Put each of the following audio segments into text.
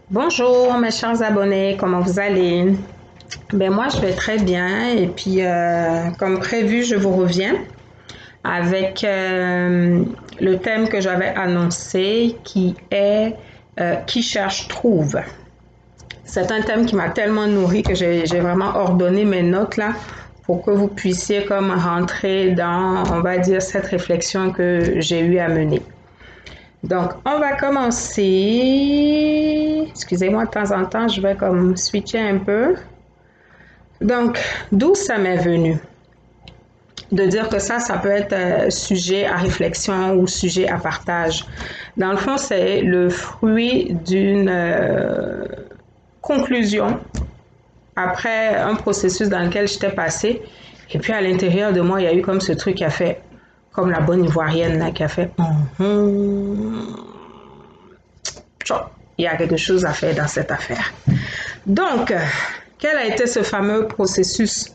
Bonjour mes chers abonnés, comment vous allez? Ben moi je vais très bien et puis comme prévu je vous reviens avec le thème que j'avais annoncé qui est qui cherche trouve. C'est un thème qui m'a tellement nourri que j'ai vraiment ordonné mes notes là pour que vous puissiez comme rentrer dans, on va dire, cette réflexion que j'ai eu à mener. Donc, on va commencer. Excusez-moi, de temps en temps, je vais comme switcher un peu. Donc, d'où ça m'est venu? De dire que ça peut être sujet à réflexion ou sujet à partage. Dans le fond, c'est le fruit d'une conclusion après un processus dans lequel j'étais passée. Et puis à l'intérieur de moi, il y a eu comme ce truc qui a fait, comme la bonne ivoirienne là, qui a fait, il y a quelque chose à faire dans cette affaire. Donc, quel a été ce fameux processus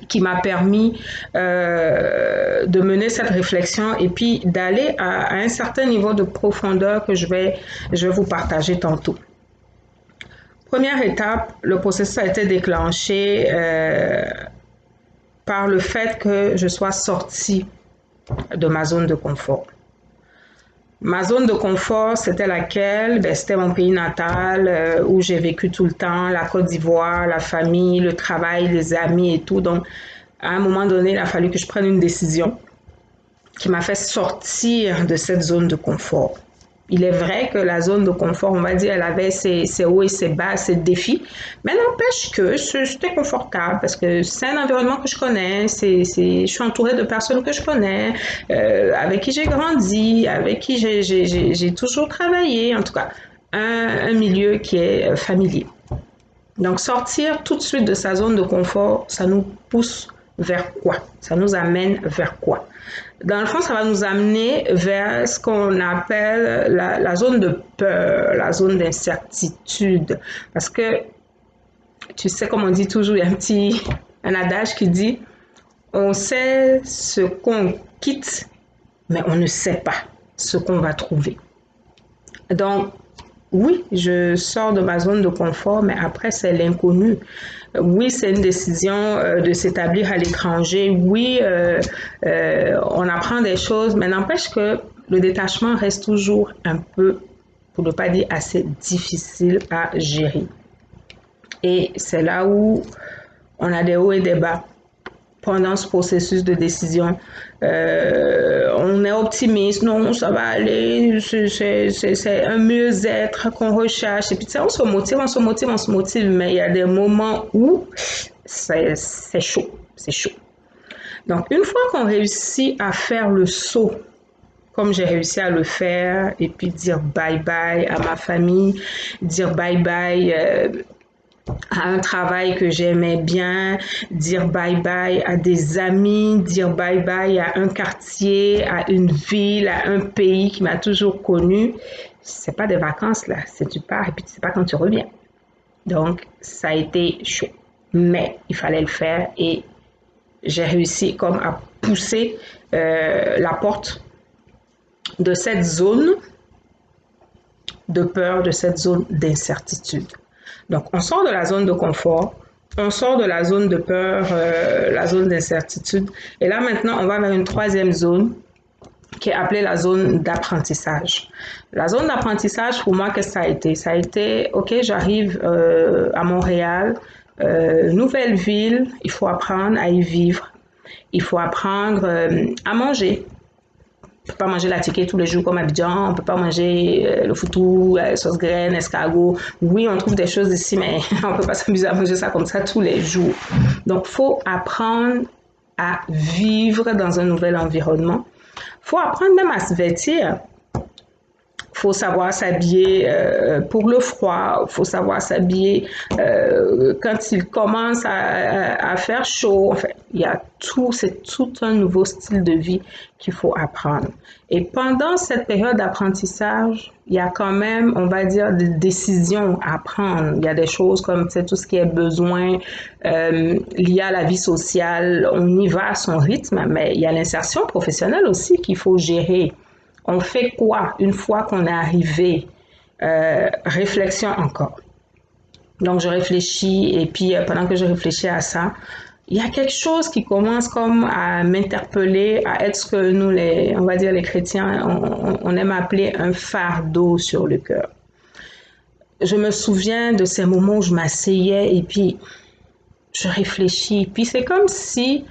qui m'a permis de mener cette réflexion et puis d'aller à un certain niveau de profondeur que je vais vous partager tantôt. Première étape, le processus a été déclenché par le fait que je sois sortie de ma zone de confort. Ma zone de confort, c'était laquelle? Ben, c'était mon pays natal où j'ai vécu tout le temps, la Côte d'Ivoire, la famille, le travail, les amis et tout. Donc, à un moment donné, il a fallu que je prenne une décision qui m'a fait sortir de cette zone de confort. Il est vrai que la zone de confort, on va dire, elle avait ses hauts et ses bas, ses défis, mais n'empêche que c'était confortable parce que c'est un environnement que je connais, je suis entourée de personnes que je connais, avec qui j'ai grandi, avec qui j'ai toujours travaillé, en tout cas, un milieu qui est familier. Donc, sortir tout de suite de sa zone de confort, ça nous pousse vers quoi? Ça nous amène vers quoi? Dans le fond, ça va nous amener vers ce qu'on appelle la zone de peur, la zone d'incertitude. Parce que, tu sais, comme on dit toujours, il y a un adage qui dit, on sait ce qu'on quitte, mais on ne sait pas ce qu'on va trouver. Donc, oui, je sors de ma zone de confort, mais après, c'est l'inconnu. Oui, c'est une décision de s'établir à l'étranger. Oui, on apprend des choses, mais n'empêche que le détachement reste toujours un peu, pour ne pas dire assez difficile à gérer. Et c'est là où on a des hauts et des bas pendant ce processus de décision. On est optimiste, non, ça va aller, c'est un mieux-être qu'on recherche. Et puis, tu sais, on se motive, mais il y a des moments où c'est chaud, c'est chaud. Donc, une fois qu'on réussit à faire le saut, comme j'ai réussi à le faire, et puis dire bye-bye à ma famille, dire bye-bye à un travail que j'aimais bien, dire bye-bye à des amis, dire bye-bye à un quartier, à une ville, à un pays qui m'a toujours connu. C'est pas des vacances là, c'est tu pars et puis tu sais pas quand tu reviens. Donc, ça a été chaud. Mais il fallait le faire et j'ai réussi comme à pousser la porte de cette zone de peur, de cette zone d'incertitude. Donc, on sort de la zone de confort, on sort de la zone de peur, la zone d'incertitude. Et là, maintenant, on va vers une troisième zone qui est appelée la zone d'apprentissage. La zone d'apprentissage, pour moi, qu'est-ce que ça a été? Ça a été, OK, j'arrive à Montréal, nouvelle ville, il faut apprendre à y vivre. Il faut apprendre à manger. On ne peut pas manger la ticket tous les jours comme à Abidjan, on ne peut pas manger le foutou, sauce graine, escargot. Oui, on trouve des choses ici, mais on ne peut pas s'amuser à manger ça comme ça tous les jours. Donc, il faut apprendre à vivre dans un nouvel environnement. Il faut apprendre même à se vêtir. Il faut savoir s'habiller pour le froid, il faut savoir s'habiller quand il commence à faire chaud. Enfin, il y a tout, c'est tout un nouveau style de vie qu'il faut apprendre. Et pendant cette période d'apprentissage, il y a quand même, on va dire, des décisions à prendre. Il y a des choses comme tout ce qui est besoin lié à la vie sociale, on y va à son rythme, mais il y a l'insertion professionnelle aussi qu'il faut gérer. On fait quoi une fois qu'on est arrivé? Réflexion encore. Donc, je réfléchis et puis pendant que je réfléchis à ça, il y a quelque chose qui commence comme à m'interpeller, à être ce que nous, on va dire les chrétiens, on aime appeler un fardeau sur le cœur. Je me souviens de ces moments où je m'asseyais et puis je réfléchis. Puis c'est comme si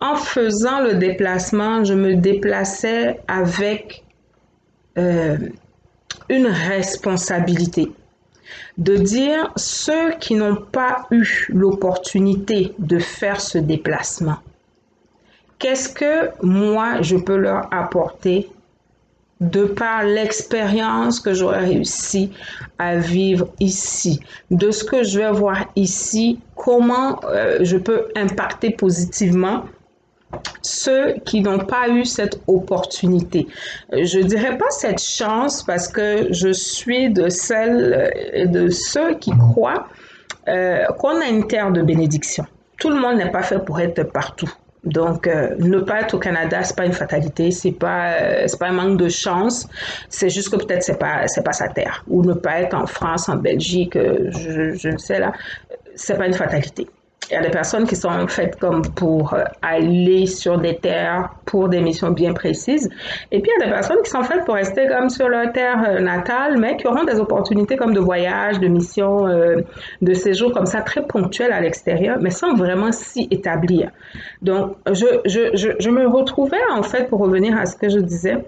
en faisant le déplacement, je me déplaçais avec une responsabilité. De dire ceux qui n'ont pas eu l'opportunité de faire ce déplacement, qu'est-ce que moi je peux leur apporter de par l'expérience que j'aurais réussi à vivre ici, de ce que je vais voir ici, comment je peux impacter positivement ceux qui n'ont pas eu cette opportunité. Je ne dirais pas cette chance parce que je suis de celles et de ceux qui croient qu'on a une terre de bénédiction. Tout le monde n'est pas fait pour être partout. Donc, ne pas être au Canada, c'est pas une fatalité, c'est pas un manque de chance, c'est juste que peut-être c'est pas sa terre. Ou ne pas être en France, en Belgique, je ne sais là, c'est pas une fatalité. Il y a des personnes qui sont faites comme pour aller sur des terres pour des missions bien précises. Et puis, il y a des personnes qui sont faites pour rester comme sur leur terre natale, mais qui auront des opportunités comme de voyage, de mission, de séjour comme ça, très ponctuelles à l'extérieur, mais sans vraiment s'y établir. Donc, je me retrouvais en fait, pour revenir à ce que je disais,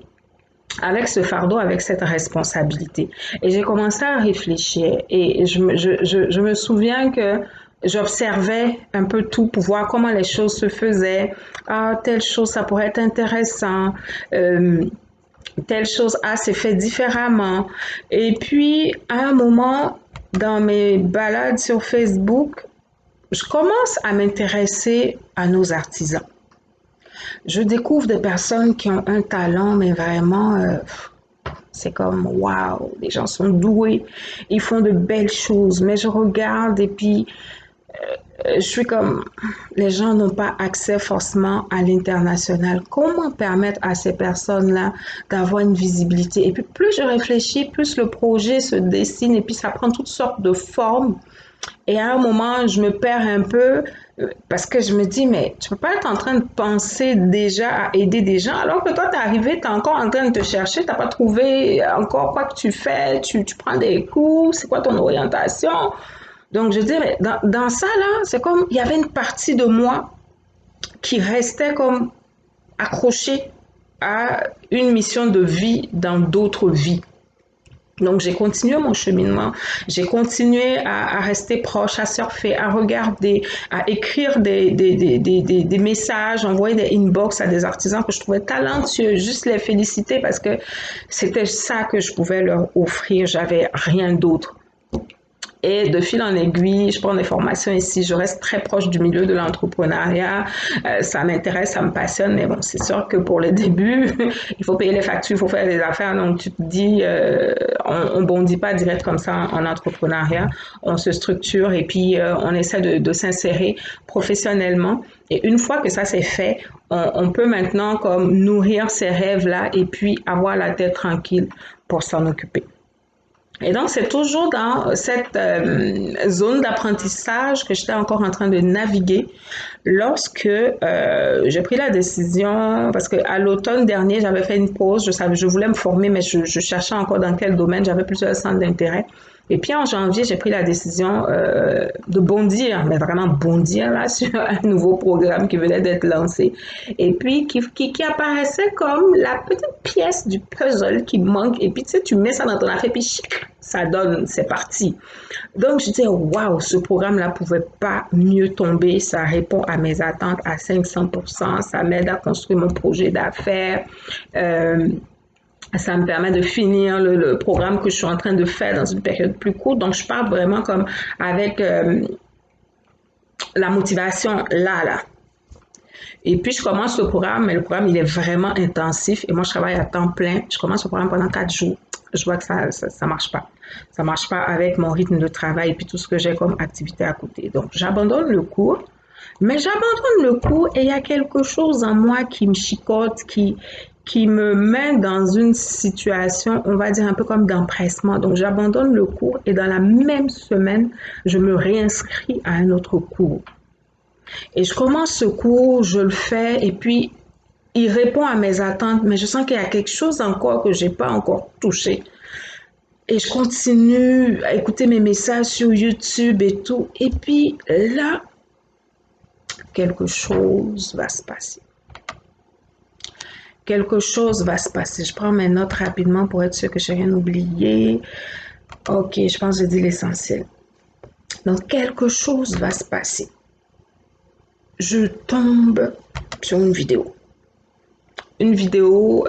avec ce fardeau, avec cette responsabilité. Et j'ai commencé à réfléchir et je me souviens que j'observais un peu tout pour voir comment les choses se faisaient. Ah, telle chose, ça pourrait être intéressant. Telle chose, ah, c'est fait différemment. Et puis, à un moment, dans mes balades sur Facebook, je commence à m'intéresser à nos artisans. Je découvre des personnes qui ont un talent, mais vraiment, c'est comme, waouh, les gens sont doués, ils font de belles choses. Mais je regarde et puis, je suis comme, les gens n'ont pas accès forcément à l'international. Comment permettre à ces personnes-là d'avoir une visibilité? Et puis, plus je réfléchis, plus le projet se dessine et puis ça prend toutes sortes de formes. Et à un moment, je me perds un peu parce que je me dis, mais tu peux pas être en train de penser déjà à aider des gens alors que toi, tu es arrivé, tu es encore en train de te chercher, tu n'as pas trouvé encore quoi que tu fais, tu prends des cours, c'est quoi ton orientation? Donc, je dirais, dans ça, là, c'est comme, il y avait une partie de moi qui restait comme accrochée à une mission de vie dans d'autres vies. Donc, j'ai continué mon cheminement, j'ai continué à rester proche, à surfer, à regarder, à écrire des messages, envoyer des inbox à des artisans que je trouvais talentueux, juste les féliciter parce que c'était ça que je pouvais leur offrir, j'avais rien d'autre. Et de fil en aiguille, je prends des formations ici, je reste très proche du milieu de l'entrepreneuriat, ça m'intéresse, ça me passionne, mais bon, c'est sûr que pour le début, il faut payer les factures, il faut faire des affaires, donc tu te dis, on bondit pas direct comme ça en entrepreneuriat, on se structure et puis on essaie de s'insérer professionnellement. Et une fois que ça c'est fait, on peut maintenant comme nourrir ces rêves-là et puis avoir la tête tranquille pour s'en occuper. Et donc, c'est toujours dans cette zone d'apprentissage que j'étais encore en train de naviguer lorsque j'ai pris la décision, parce qu'à l'automne dernier, j'avais fait une pause, je voulais me former, mais je cherchais encore dans quel domaine, j'avais plusieurs centres d'intérêt. Et puis en janvier, j'ai pris la décision de bondir, mais vraiment bondir là sur un nouveau programme qui venait d'être lancé. Et puis qui apparaissait comme la petite pièce du puzzle qui manque. Et puis tu sais, tu mets ça dans ton affaire, puis chic, ça donne, c'est parti. Donc je disais, waouh, ce programme-là pouvait pas mieux tomber. Ça répond à mes attentes à 500%. Ça m'aide à construire mon projet d'affaires. Ça me permet de finir le programme que je suis en train de faire dans une période plus courte. Donc, je pars vraiment comme avec la motivation là. Et puis, je commence le programme, mais le programme, il est vraiment intensif. Et moi, je travaille à temps plein. Je commence le programme pendant 4 jours. Je vois que ça marche pas. Ça marche pas avec mon rythme de travail et puis tout ce que j'ai comme activité à côté. Donc, j'abandonne le cours. Mais j'abandonne le cours et il y a quelque chose en moi qui me chicote, qui qui me met dans une situation, on va dire un peu comme d'empressement. Donc, j'abandonne le cours et dans la même semaine, je me réinscris à un autre cours. Et je commence ce cours, je le fais et puis il répond à mes attentes, mais je sens qu'il y a quelque chose encore que j'ai pas encore touché. Et je continue à écouter mes messages sur YouTube et tout. Et puis là, quelque chose va se passer. Quelque chose va se passer. Je prends mes notes rapidement pour être sûr que je n'ai rien oublié. Ok, je pense que j'ai dit l'essentiel. Donc, quelque chose va se passer. Je tombe sur une vidéo. Une vidéo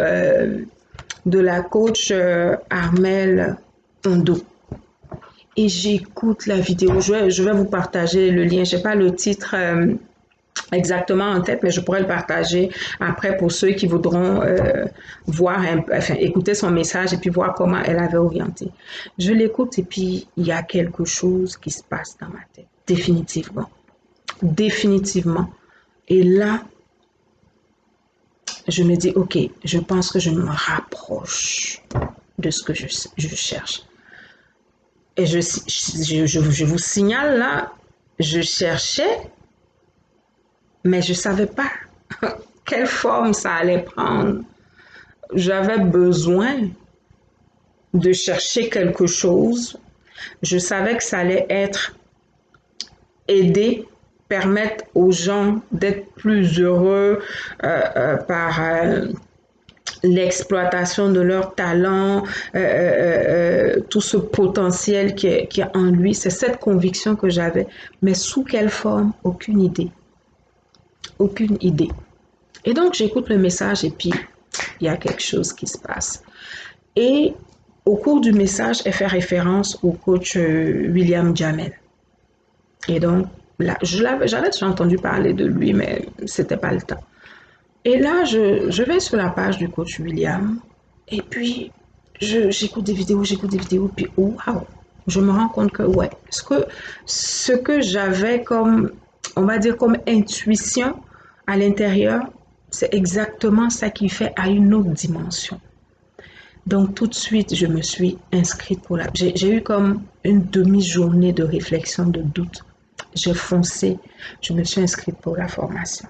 de la coach Armelle Ondo. Et j'écoute la vidéo. Je vais vous partager le lien. Je n'ai pas le titre exactement en tête, mais je pourrais le partager après pour ceux qui voudront voir, écouter son message et puis voir comment elle avait orienté. Je l'écoute et puis il y a quelque chose qui se passe dans ma tête. Définitivement. Définitivement. Et là, je me dis, OK, je pense que je me rapproche de ce que je cherche. Et je vous signale là, je cherchais, mais je ne savais pas quelle forme ça allait prendre. J'avais besoin de chercher quelque chose. Je savais que ça allait être aider, permettre aux gens d'être plus heureux par l'exploitation de leur talent, tout ce potentiel qui est en lui. C'est cette conviction que j'avais. Mais sous quelle forme? Aucune idée. Aucune idée. Et donc, j'écoute le message et puis, il y a quelque chose qui se passe. Et au cours du message, elle fait référence au coach William Jamel. Et donc, là, j'avais déjà entendu parler de lui, mais c'était pas le temps. Et là, je vais sur la page du coach William et puis j'écoute des vidéos, puis waouh, je me rends compte que ouais, ce que j'avais comme, on va dire comme intuition à l'intérieur, c'est exactement ça qui fait à une autre dimension. Donc tout de suite, je me suis inscrite pour la... J'ai eu comme une demi-journée de réflexion, de doute. J'ai foncé, je me suis inscrite pour la formation.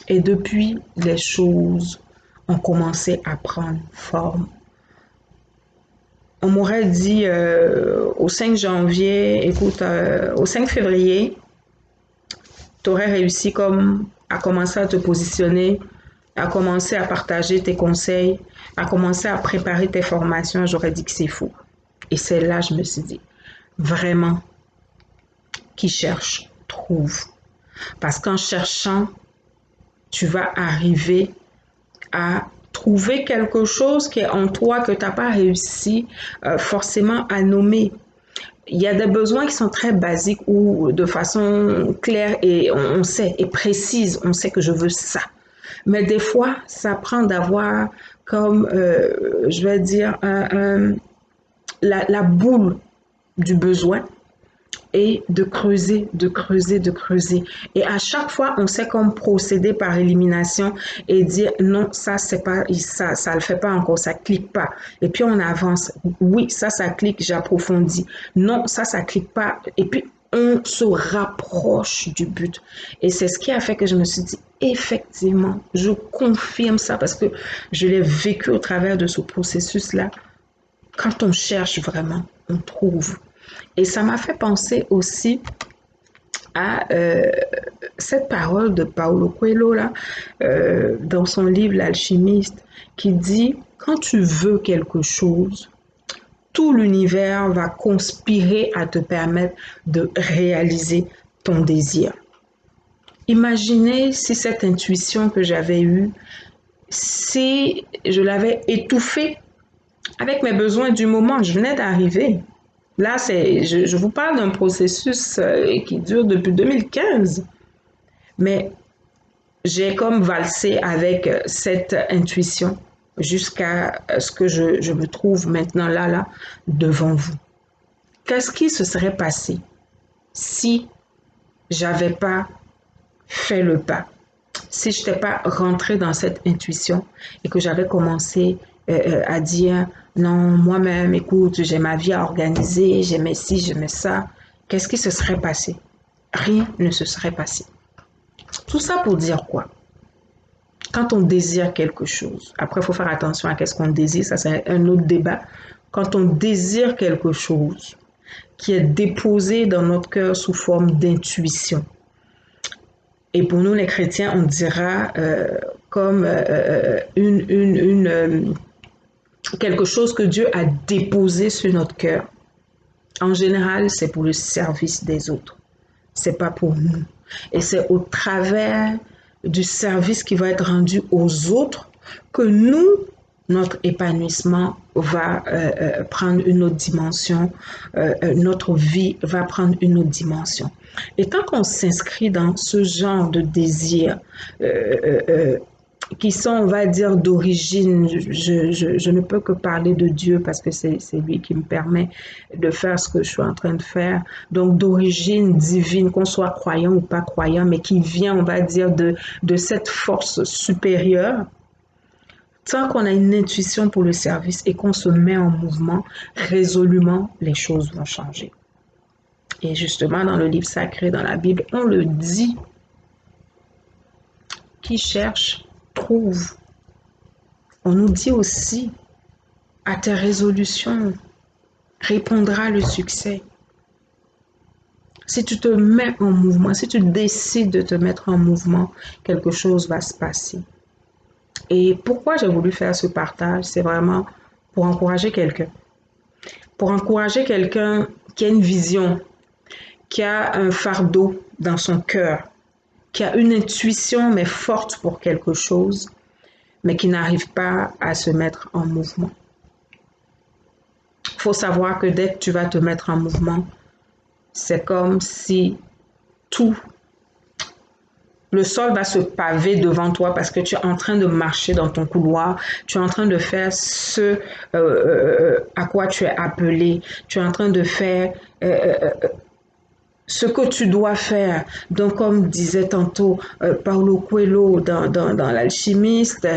Et depuis, les choses ont commencé à prendre forme. On m'aurait dit au 5 janvier, écoute, au 5 février, tu aurais réussi comme à commencer à te positionner, à commencer à partager tes conseils, à commencer à préparer tes formations. J'aurais dit que c'est fou. Et c'est là, je me suis dit, vraiment, qui cherche, trouve. Parce qu'en cherchant, tu vas arriver à trouver quelque chose qui est en toi que tu n'as pas réussi forcément à nommer. Il y a des besoins qui sont très basiques ou de façon claire et on sait, et précise, on sait que je veux ça. Mais des fois, ça prend d'avoir comme, je vais dire, la boule du besoin et de creuser, de creuser, de creuser. Et à chaque fois, on sait comme procéder par élimination et dire non, ça c'est pas ça le fait pas encore, ça clique pas. Et puis on avance. Oui, ça clique, j'approfondis. Non, ça clique pas. Et puis on se rapproche du but. Et c'est ce qui a fait que je me suis dit effectivement, je confirme ça parce que je l'ai vécu au travers de ce processus-là. Quand on cherche vraiment, on trouve. Et ça m'a fait penser aussi à cette parole de Paulo Coelho là, dans son livre L'Alchimiste, qui dit quand tu veux quelque chose, tout l'univers va conspirer à te permettre de réaliser ton désir. Imaginez si cette intuition que j'avais eue, si je l'avais étouffée avec mes besoins du moment, je venais d'arriver. Là, je vous parle d'un processus qui dure depuis 2015, mais j'ai comme valsé avec cette intuition jusqu'à ce que je me trouve maintenant là, devant vous. Qu'est-ce qui se serait passé si j'avais pas fait le pas? si je n'étais pas rentrée dans cette intuition et que j'avais commencé à dire non, moi-même, écoute, j'ai ma vie à organiser, j'aimais ci, j'aimais ça, qu'est-ce qui se serait passé? Rien ne se serait passé. Tout ça pour dire quoi? Quand on désire quelque chose, après il faut faire attention à qu'est-ce qu'on désire, ça c'est un autre débat. Quand on désire quelque chose qui est déposé dans notre cœur sous forme d'intuition, et pour nous les chrétiens, on dira comme quelque chose que Dieu a déposé sur notre cœur. En général, c'est pour le service des autres. C'est pas pour nous. Et c'est au travers du service qui va être rendu aux autres que nous, notre épanouissement va prendre une autre dimension, notre vie va prendre une autre dimension. Et tant qu'on s'inscrit dans ce genre de désir qui sont, on va dire, d'origine, je ne peux que parler de Dieu parce que c'est lui qui me permet de faire ce que je suis en train de faire. Donc, d'origine divine, qu'on soit croyant ou pas croyant, mais qui vient, on va dire, de cette force supérieure. Tant qu'on a une intuition pour le service et qu'on se met en mouvement, résolument, les choses vont changer. Et justement, dans le livre sacré, dans la Bible, on le dit. Qui cherche, trouve. On nous dit aussi, à tes résolutions répondra le succès. Si tu te mets en mouvement, si tu décides de te mettre en mouvement, quelque chose va se passer. Et pourquoi j'ai voulu faire ce partage, c'est vraiment pour encourager quelqu'un. Pour encourager quelqu'un qui a une vision, qui a un fardeau dans son cœur, qui a une intuition mais forte pour quelque chose, mais qui n'arrive pas à se mettre en mouvement. Il faut savoir que dès que tu vas te mettre en mouvement, c'est comme si le sol va se paver devant toi parce que tu es en train de marcher dans ton couloir, tu es en train de faire ce à quoi tu es appelé, tu es en train de faire ce que tu dois faire. Donc, comme disait tantôt Paulo Coelho dans l'Alchimiste,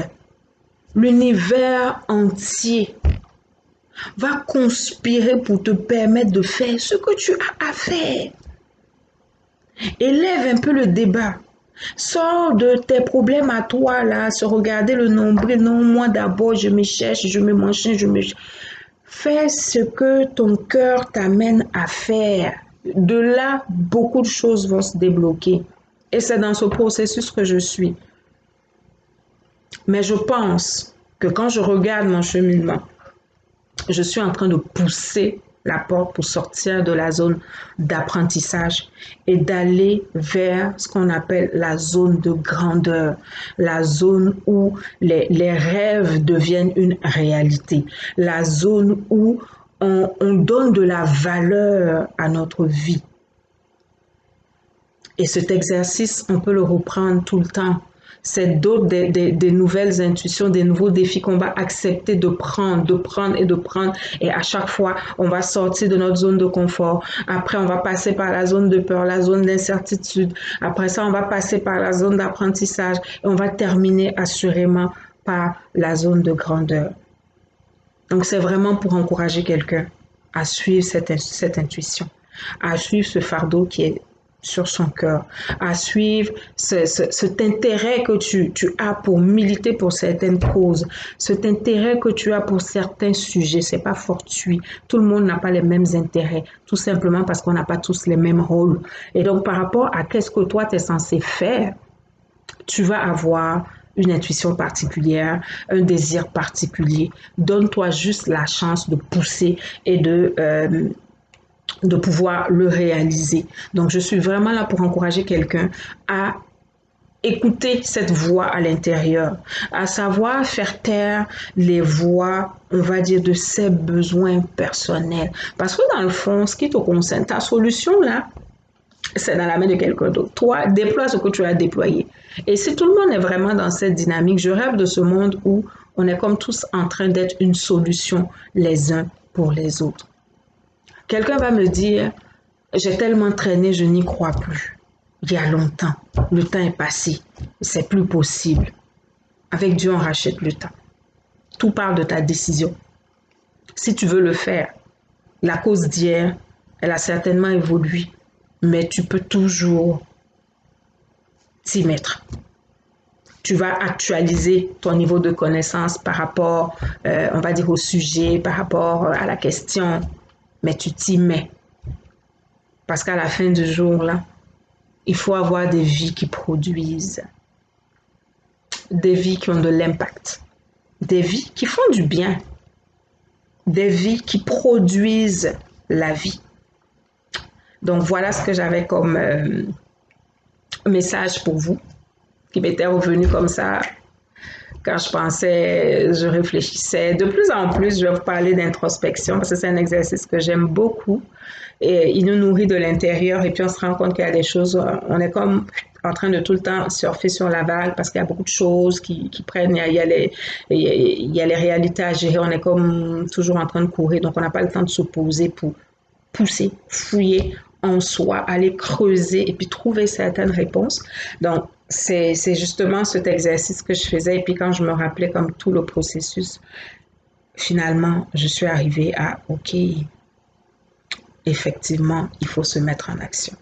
l'univers entier va conspirer pour te permettre de faire ce que tu as à faire. Élève un peu le débat. Sors de tes problèmes à toi, là, se regarder le nombril. Non, moi d'abord, je me cherche, je me machin, Fais ce que ton cœur t'amène à faire. De là, beaucoup de choses vont se débloquer. Et c'est dans ce processus que je suis. Mais je pense que quand je regarde mon cheminement, je suis en train de pousser la porte pour sortir de la zone d'apprentissage et d'aller vers ce qu'on appelle la zone de grandeur, la zone où les rêves deviennent une réalité, la zone où on donne de la valeur à notre vie. Et cet exercice, on peut le reprendre tout le temps. C'est d'autres des nouvelles intuitions, des nouveaux défis qu'on va accepter de prendre. Et à chaque fois, on va sortir de notre zone de confort. Après, on va passer par la zone de peur, la zone d'incertitude. Après ça, on va passer par la zone d'apprentissage. Et on va terminer assurément par la zone de grandeur. Donc, c'est vraiment pour encourager quelqu'un à suivre cette intuition, à suivre ce fardeau qui est sur son cœur, à suivre cet intérêt que tu as pour militer pour certaines causes, cet intérêt que tu as pour certains sujets. C'est pas fortuit. Tout le monde n'a pas les mêmes intérêts, tout simplement parce qu'on n'a pas tous les mêmes rôles. Et donc, par rapport à qu'est-ce que toi, tu es censé faire, tu vas avoir une intuition particulière, un désir particulier. Donne-toi juste la chance de pousser et de pouvoir le réaliser. Donc, je suis vraiment là pour encourager quelqu'un à écouter cette voix à l'intérieur, à savoir faire taire les voix, on va dire, de ses besoins personnels. Parce que dans le fond, ce qui te concerne, ta solution là, c'est dans la main de quelqu'un d'autre. Toi, déploie ce que tu as déployé. Et si tout le monde est vraiment dans cette dynamique, je rêve de ce monde où on est comme tous en train d'être une solution les uns pour les autres. Quelqu'un va me dire, j'ai tellement traîné, je n'y crois plus. il y a longtemps. Le temps est passé. C'est plus possible. Avec Dieu, on rachète le temps. Tout part de ta décision. Si tu veux le faire, la cause d'hier, elle a certainement évolué, mais tu peux toujours t'y mettre. Tu vas actualiser ton niveau de connaissance par rapport, on va dire, au sujet, par rapport à la question, mais tu t'y mets. Parce qu'à la fin du jour, là, il faut avoir des vies qui produisent, des vies qui ont de l'impact, des vies qui font du bien, des vies qui produisent la vie. Donc voilà ce que j'avais comme message pour vous, qui m'était revenu comme ça quand je pensais, je réfléchissais. De plus en plus, je vais vous parler d'introspection parce que c'est un exercice que j'aime beaucoup. Et il nous nourrit de l'intérieur et puis on se rend compte qu'il y a des choses, on est comme en train de tout le temps surfer sur la vague parce qu'il y a beaucoup de choses qui prennent, il y a les réalités à gérer, on est comme toujours en train de courir, donc on n'a pas le temps de se poser pour pousser, fouiller en soi, aller creuser et puis trouver certaines réponses. Donc, c'est justement cet exercice que je faisais et puis quand je me rappelais comme tout le processus, finalement, je suis arrivée à, OK, effectivement, il faut se mettre en action.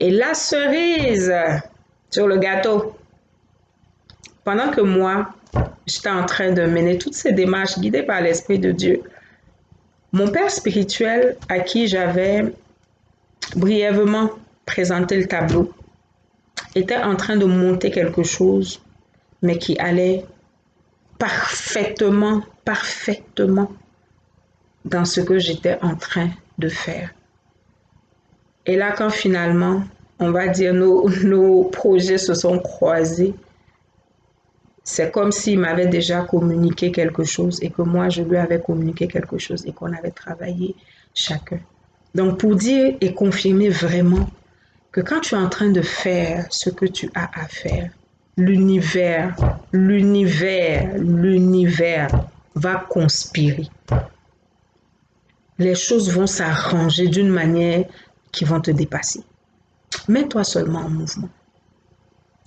Et la cerise sur le gâteau, pendant que moi, j'étais en train de mener toutes ces démarches guidées par l'Esprit de Dieu, mon père spirituel à qui j'avais brièvement présenté le tableau était en train de monter quelque chose, mais qui allait parfaitement dans ce que j'étais en train de faire. Et là, quand finalement, on va dire, nos projets se sont croisés, c'est comme s'il m'avait déjà communiqué quelque chose et que moi, je lui avais communiqué quelque chose et qu'on avait travaillé chacun. Donc, pour dire et confirmer vraiment que quand tu es en train de faire ce que tu as à faire, l'univers va conspirer. Les choses vont s'arranger d'une manière qui vont te dépasser. Mets-toi seulement en mouvement.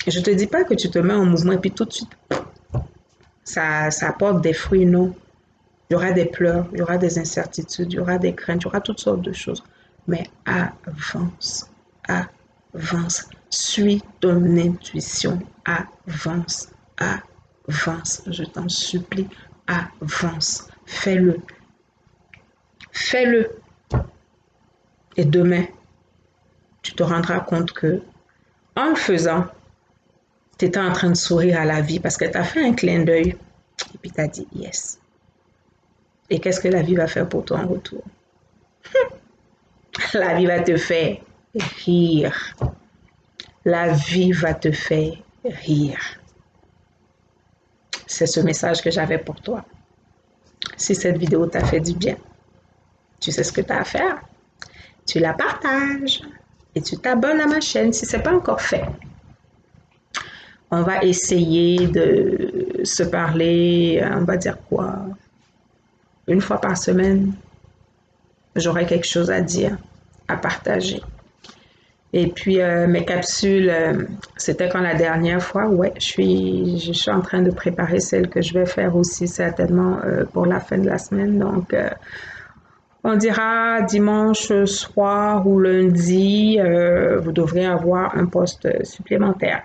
Je ne te dis pas que tu te mets en mouvement et puis tout de suite, ça apporte des fruits, non. Il y aura des pleurs, il y aura des incertitudes, il y aura des craintes, il y aura toutes sortes de choses. Mais avance. Suis ton intuition. Avance. Je t'en supplie. Avance. Fais-le. Et demain, tu te rendras compte que en le faisant, tu étais en train de sourire à la vie parce que tu as fait un clin d'œil et puis tu as dit yes. Et qu'est-ce que la vie va faire pour toi en retour? La vie va te faire rire. La vie va te faire rire. C'est ce message que j'avais pour toi. Si cette vidéo t'a fait du bien, tu sais ce que tu as à faire. Tu la partages et tu t'abonnes à ma chaîne si ce n'est pas encore fait. On va essayer de se parler, on va dire quoi, une fois par semaine. J'aurai quelque chose à dire, à partager. Et puis, mes capsules, c'était quand la dernière fois? Ouais, je suis en train de préparer celle que je vais faire aussi certainement pour la fin de la semaine. Donc, on dira dimanche soir ou lundi, vous devrez avoir un post supplémentaire.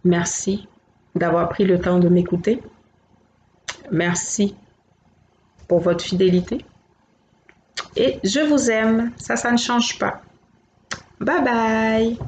Merci d'avoir pris le temps de m'écouter. Merci pour votre fidélité. Et je vous aime. Ça ne change pas. Bye bye.